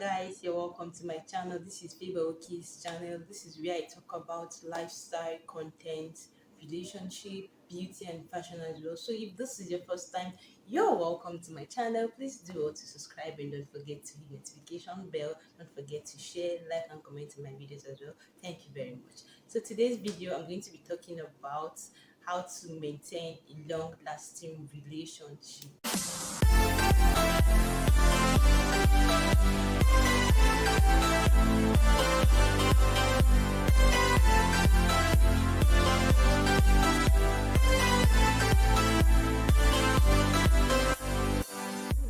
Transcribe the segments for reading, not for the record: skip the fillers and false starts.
guys, you're welcome to my channel. This is Favor Okey's channel. This is where I talk about lifestyle, content, relationship, beauty and fashion as well. So if this is your first time, you're welcome to my channel. Please do all to subscribe and don't forget to hit notification bell. Don't forget to share, like and comment in my videos as well. Thank you very much. So today's video I'm going to be talking about how to maintain a long-lasting relationship. This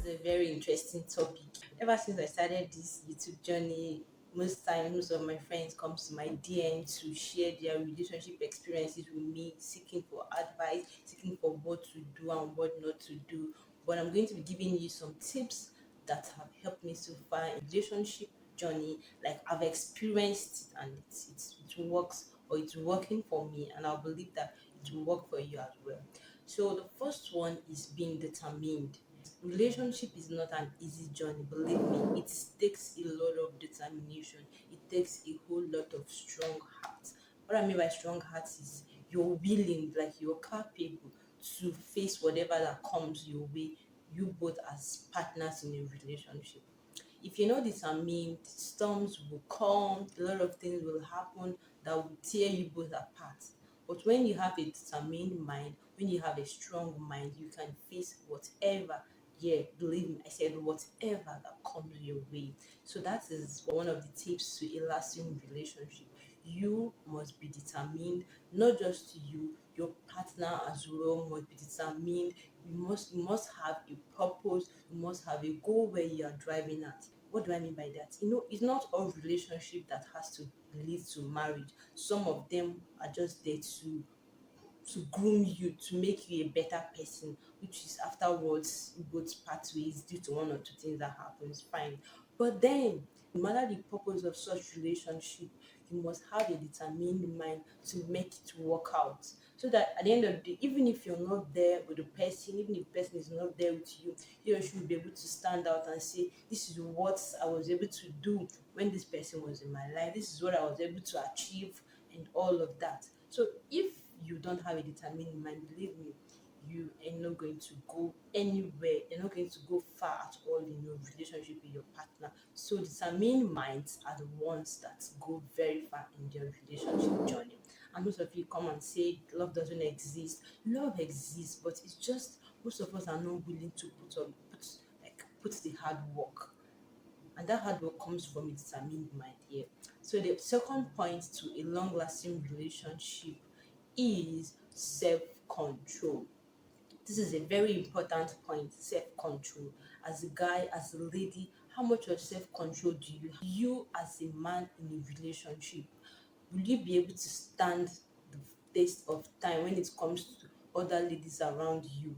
is a very interesting topic. Ever since I started this YouTube journey, most of my friends come to my DM to share their relationship experiences with me, seeking for advice, seeking for what to do and what not to do. But I'm going to be giving you some tips that have helped me so far in relationship journey. Like I've experienced it and it works, or it's working for me, and I believe that it will work for you as well. So the first one is being determined. Relationship is not an easy journey, believe me. It takes a lot of determination. It takes a whole lot of strong heart. What I mean by strong heart is you're willing, like you're capable to face whatever that comes your way, you both as partners in a relationship. If you're not determined, storms will come, a lot of things will happen that will tear you both apart. But when you have a determined mind, when you have a strong mind, you can face whatever. Yeah, believe me, I said whatever that comes your way. So that is one of the tips to a lasting relationship. You must be determined, not just you, your partner as well must be determined. You must have a purpose, you must have a goal where you are driving at. What do I mean by that? It's not all relationship that has to lead to marriage. Some of them are just there to groom you, to make you a better person, which is afterwards you both part ways due to one or two things that happens, fine. But then, no matter the purpose of such relationship, you must have a determined mind to make it work out. So that at the end of the day, even if you're not there with the person, even if the person is not there with you, he or she will be able to stand out and say, this is what I was able to do when this person was in my life, this is what I was able to achieve, and all of that. So if you don't have a determined mind, believe me, you are not going to go anywhere. You're not going to go far at all in your relationship with your partner. So determined minds are the ones that go very far in their relationship journey. And most of you come and say love doesn't exist. Love exists, but it's just most of us are not willing to put the hard work, and that hard work comes from a determined mind here. So the second point to a long-lasting relationship is self-control. This is a very important point, self-control. As a guy, as a lady, how much of self-control do you have? You as a man in a relationship, will you be able to stand the test of time when it comes to other ladies around you?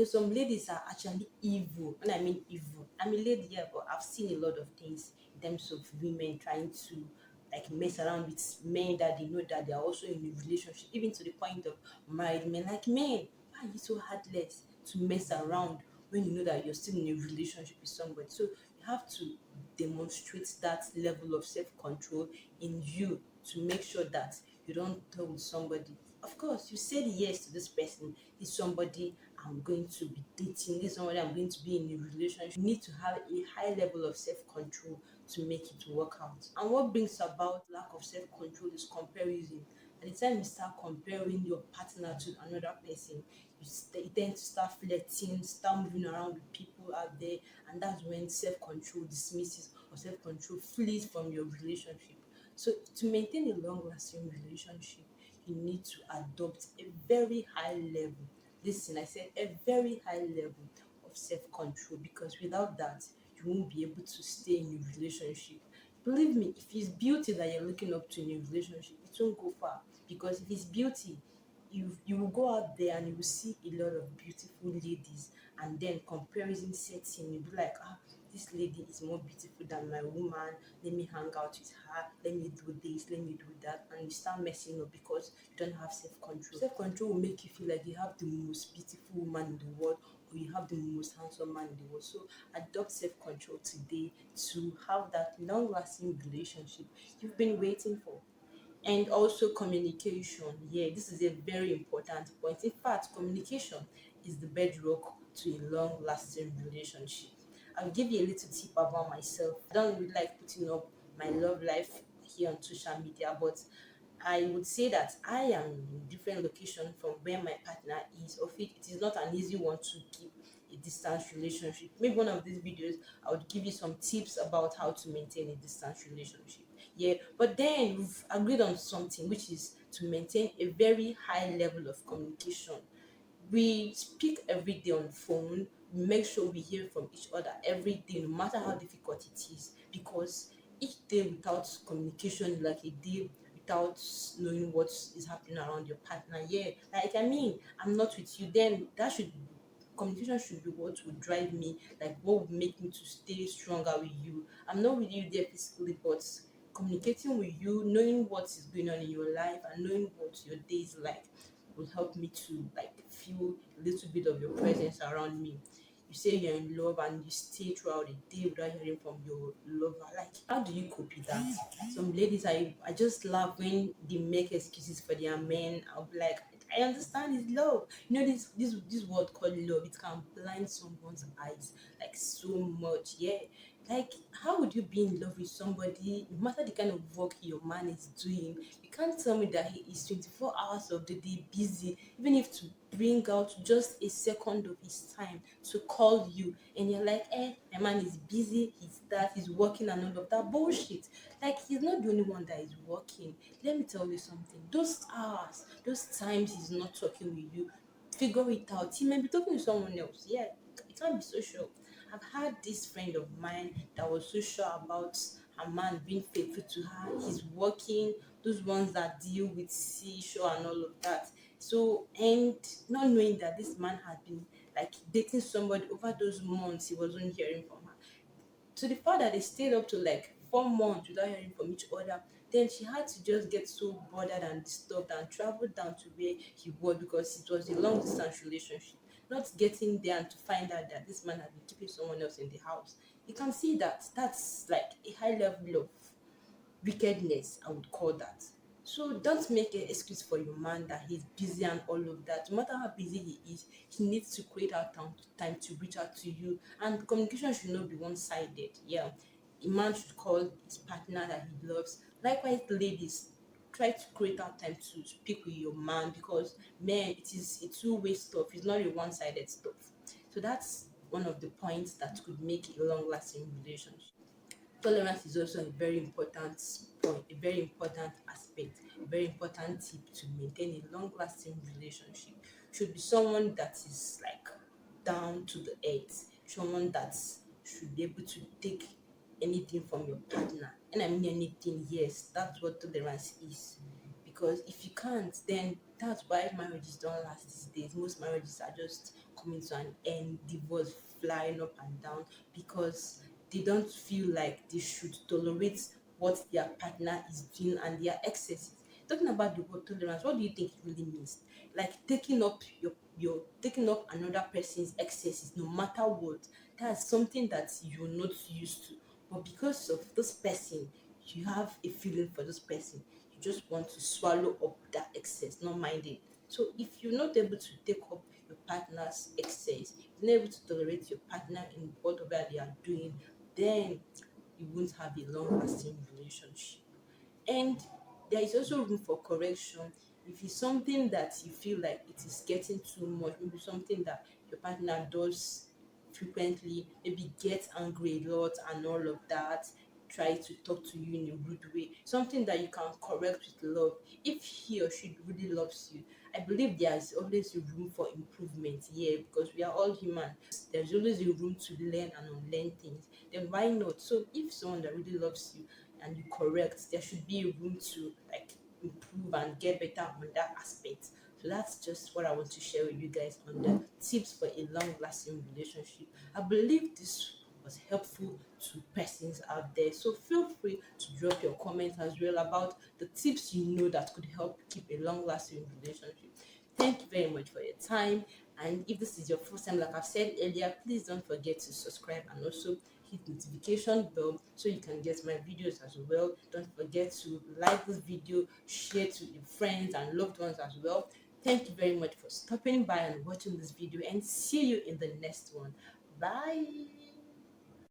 Some ladies are actually evil. When I mean evil, I'm a lady, yeah, but I've seen a lot of things in terms of women trying to like mess around with men that they know that they are also in a relationship, even to the point of married men. Like, men, why are you so heartless to mess around when you know that you're still in a relationship with somebody? So you have to demonstrate that level of self-control in you to make sure that you don't tell with somebody. Of course, you said yes to this person. This somebody I'm going to be dating. This somebody I'm going to be in a relationship. You need to have a high level of self-control to make it work out. And what brings about lack of self-control is comparison. At the time you start comparing your partner to another person, you tend to start flirting, start moving around with people out there, and that's when self-control dismisses or self-control flees from your relationship. So to maintain a long-lasting relationship, you need to adopt a very high level. Listen, I said a very high level of self-control, because without that, you won't be able to stay in a relationship. Believe me, if it's beauty that you're looking up to in a relationship, it won't go far. Because if it's beauty, you will go out there and you will see a lot of beautiful ladies, and then comparison sets in. You'll be like, this lady is more beautiful than my woman. Let me hang out with her. Let me do this. Let me do that. And you start messing up because you don't have self-control. Self-control will make you feel like you have the most beautiful woman in the world, or beautiful, you have the most handsome man in the world. So adopt self-control today to have that long-lasting relationship you've been waiting for. And also communication. Yeah, this is a very important point. In fact, communication is the bedrock to a long-lasting relationship. I'll give you a little tip about myself. I don't really like putting up my love life here on social media, but I would say that I am in a different location from where my partner is. Of it is not an easy one to keep a distance relationship. Maybe one of these videos I would give you some tips about how to maintain a distance relationship. Yeah, but then we've agreed on something, which is to maintain a very high level of communication. We speak every day on the phone. We make sure we hear from each other every day, no matter how difficult it is, because each day without communication is like a day without knowing what is happening around your partner. Yeah, like I mean, I'm not with you, then that should communication should be what would drive me, like what would make me to stay stronger with you. I'm not with you there physically, but communicating with you, knowing what is going on in your life and knowing what your day is like will help me to like feel a little bit of your presence around me. You say you're in love and you stay throughout the day without hearing from your lover. Like, how do you cope with that? Some ladies, I just laugh when they make excuses for their men. I'll be like, I understand it's love. You know this word called love. It can blind someone's eyes like so much. Yeah, like how would you be in love with somebody, no matter the kind of work your man is doing? You can't tell me that he is 24 hours of the day busy, even if to bring out just a second of his time to call you, and you're like, my man is busy, he's working and all of that bullshit. Like, he's not the only one that is working. Let me tell you something. Those hours, those times he's not talking with you, figure it out. He may be talking to someone else. Yeah, you can't be so sure. I've had this friend of mine that was so sure about her man being faithful to her. He's working, those ones that deal with seashore and all of that. So, and not knowing that this man had been like dating somebody over those months, he wasn't hearing from her, to the fact that they stayed up to like 4 months without hearing from each other. Then she had to just get so bothered and disturbed and travel down to where he was, because it was a long distance relationship. Not getting there and to find out that this man had been keeping someone else in the house. You can see that that's like a high level of wickedness, I would call that. So don't make an excuse for your man that he's busy and all of that. No matter how busy he is, he needs to create out time to reach out to you. And communication should not be one-sided. Yeah, a man should call his partner that he loves. Likewise, ladies, try to create out time to speak with your man, because man, it is a two-way stuff. It's not a one-sided stuff. So that's one of the points that could make a long-lasting relationship. Tolerance is also a very important point, a very important aspect, a very important tip to maintain a long lasting relationship. Should be someone that is like down to the earth, someone that should be able to take anything from your partner. And I mean anything, yes, that's what tolerance is. Because if you can't, then that's why marriages don't last these days. Most marriages are just coming to an end, divorce flying up and down, because they don't feel like they should tolerate what their partner is doing and their excesses. Talking about the word tolerance, what do you think it really means? Like taking up your taking up another person's excesses, no matter what. That's something that you're not used to. But because of this person, you have a feeling for this person. You just want to swallow up that excess, not mind it. So if you're not able to take up your partner's excess, you're not able to tolerate your partner in whatever they are doing, then you won't have a long lasting relationship. And there is also room for correction. If it's something that you feel like it is getting too much, maybe something that your partner does frequently, maybe gets angry a lot and all of that, try to talk to you in a rude way, something that you can correct with love. If he or she really loves you, I believe there is always a room for improvement here, because we are all human. There's always a room to learn and unlearn things. Then why not? So if someone that really loves you and you correct, there should be a room to like improve and get better on that aspect. So that's just what I want to share with you guys on the tips for a long lasting relationship. I believe this was helpful to persons out there. So feel free to drop your comments as well about the tips you know that could help keep a long lasting relationship. Thank you very much for your time. And if this is your first time, like I've said earlier, please don't forget to subscribe and also hit notification bell so you can get my videos as well. Don't forget to like this video, share to your friends and loved ones as well. Thank you very much for stopping by and watching this video, and see you in the next one. Bye.